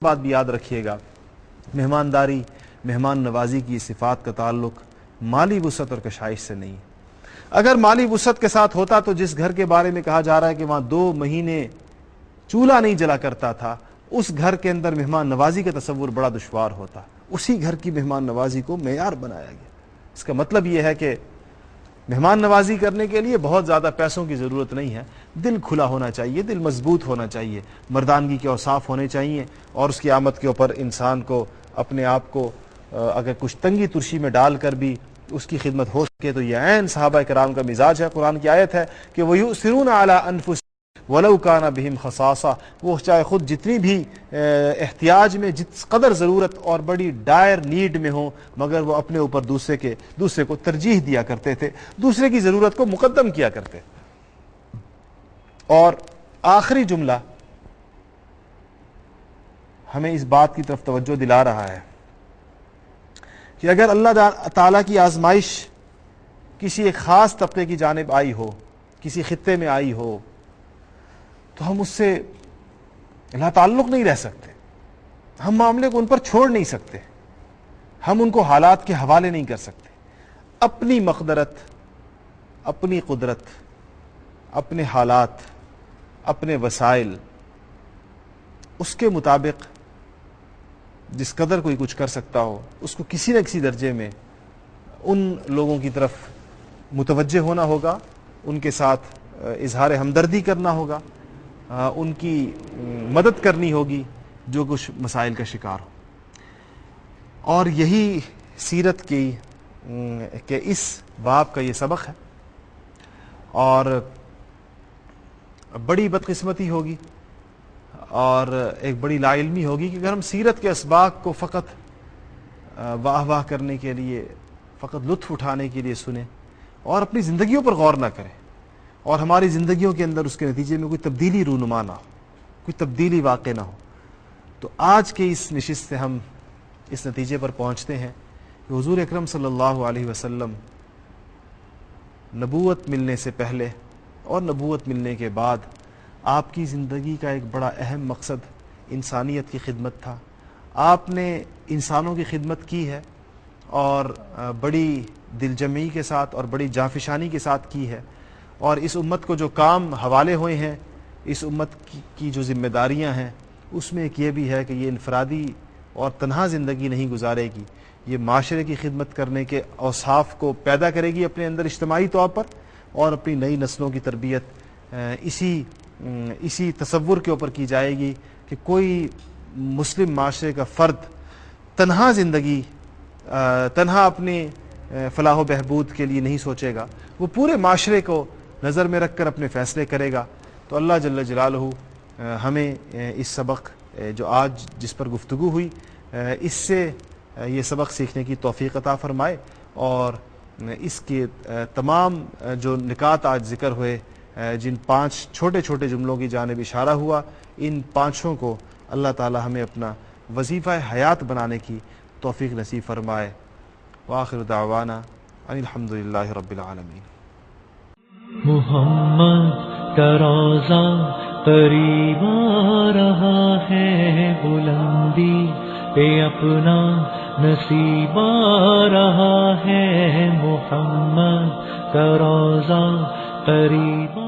بات بھی یاد رکھیے گا، مہمانداری، مہمان نوازی کی صفات کا تعلق مالی وسعت اور کشائش سے نہیں۔ اگر مالی وسعت کے ساتھ ہوتا تو جس گھر کے بارے میں کہا جا رہا ہے کہ وہاں 2 مہینے چولہا نہیں جلا کرتا تھا، اس گھر کے اندر مہمان نوازی کا تصور بڑا دشوار ہوتا۔ اسی گھر کی مہمان نوازی کو معیار بنایا گیا۔ اس کا مطلب یہ ہے کہ مہمان نوازی کرنے کے لیے بہت زیادہ پیسوں کی ضرورت نہیں ہے، دل کھلا ہونا چاہیے، دل مضبوط ہونا چاہیے، مردانگی کے اوصاف ہونے چاہیے، اور اس کی آمد کے اوپر انسان کو اپنے آپ کو اگر کچھ تنگی ترشی میں ڈال کر بھی اس کی خدمت ہو سکے تو یہ عین صحابہ کرام کا مزاج ہے۔ قرآن کی آیت ہے کہ وَيُؤْثِرُونَ عَلَىٰ أَنفُسِهِمْ وَلَوْ كَانَ بِهِمْ خَصَاصَةٌ، وہ چاہے خود جتنی بھی احتیاج میں جس قدر ضرورت اور بڑی ڈائر نیڈ میں ہوں، مگر وہ اپنے اوپر دوسرے کو ترجیح دیا کرتے تھے، دوسرے کی ضرورت کو مقدم کیا کرتے۔ اور آخری جملہ ہمیں اس بات کی طرف توجہ دلا رہا ہے کہ اگر اللہ تعالیٰ کی آزمائش کسی ایک خاص طبقے کی جانب آئی ہو، کسی خطے میں آئی ہو، تو ہم اس سے لا تعلق نہیں رہ سکتے، ہم معاملے کو ان پر چھوڑ نہیں سکتے، ہم ان کو حالات کے حوالے نہیں کر سکتے۔ اپنی مقدرت، اپنی قدرت، اپنے حالات، اپنے وسائل، اس کے مطابق جس قدر کوئی کچھ کر سکتا ہو اس کو کسی نہ کسی درجے میں ان لوگوں کی طرف متوجہ ہونا ہوگا، ان کے ساتھ اظہار ہمدردی کرنا ہوگا، ان کی مدد کرنی ہوگی جو کچھ مسائل کا شکار ہو۔ اور یہی سیرت کی کہ اس باب کا یہ سبق ہے، اور بڑی بدقسمتی ہوگی اور ایک بڑی لا علمی ہوگی کہ اگر ہم سیرت کے اسباق کو فقط واہ واہ کرنے کے لیے، فقط لطف اٹھانے کے لیے سنیں اور اپنی زندگیوں پر غور نہ کریں، اور ہماری زندگیوں کے اندر اس کے نتیجے میں کوئی تبدیلی رونما نہ ہو، کوئی تبدیلی واقع نہ ہو، تو آج کے اس نشست سے ہم اس نتیجے پر پہنچتے ہیں کہ حضور اکرم صلی اللہ علیہ وسلم نبوت ملنے سے پہلے اور نبوت ملنے کے بعد آپ کی زندگی کا ایک بڑا اہم مقصد انسانیت کی خدمت تھا۔ آپ نے انسانوں کی خدمت کی ہے، اور بڑی دل جمعی کے ساتھ اور بڑی جانفشانی کے ساتھ کی ہے، اور اس امت کو جو کام حوالے ہوئے ہیں، اس امت کی جو ذمہ داریاں ہیں، اس میں ایک یہ بھی ہے کہ یہ انفرادی اور تنہا زندگی نہیں گزارے گی، یہ معاشرے کی خدمت کرنے کے اوصاف کو پیدا کرے گی اپنے اندر اجتماعی طور پر، اور اپنی نئی نسلوں کی تربیت اسی تصور کے اوپر کی جائے گی کہ کوئی مسلم معاشرے کا فرد تنہا زندگی، تنہا اپنی فلاح و بہبود کے لیے نہیں سوچے گا، وہ پورے معاشرے کو نظر میں رکھ کر اپنے فیصلے کرے گا۔ تو اللہ جل جلالہ ہمیں اس سبق جو آج جس پر گفتگو ہوئی، اس سے یہ سبق سیکھنے کی توفیق عطا فرمائے، اور اس کے تمام جو نکات آج ذکر ہوئے، جن 5 چھوٹے چھوٹے جملوں کی جانب اشارہ ہوا، ان 5 کو اللہ تعالی ہمیں اپنا وظیفہ حیات بنانے کی توفیق نصیب فرمائے۔ وآخر دعوانا ان الحمدللہ رب العالمین۔ محمد کا روضہ قریب آ رہا ہے، بلندی پہ اپنا نصیب آ رہا ہے، محمد کا روضہ قریب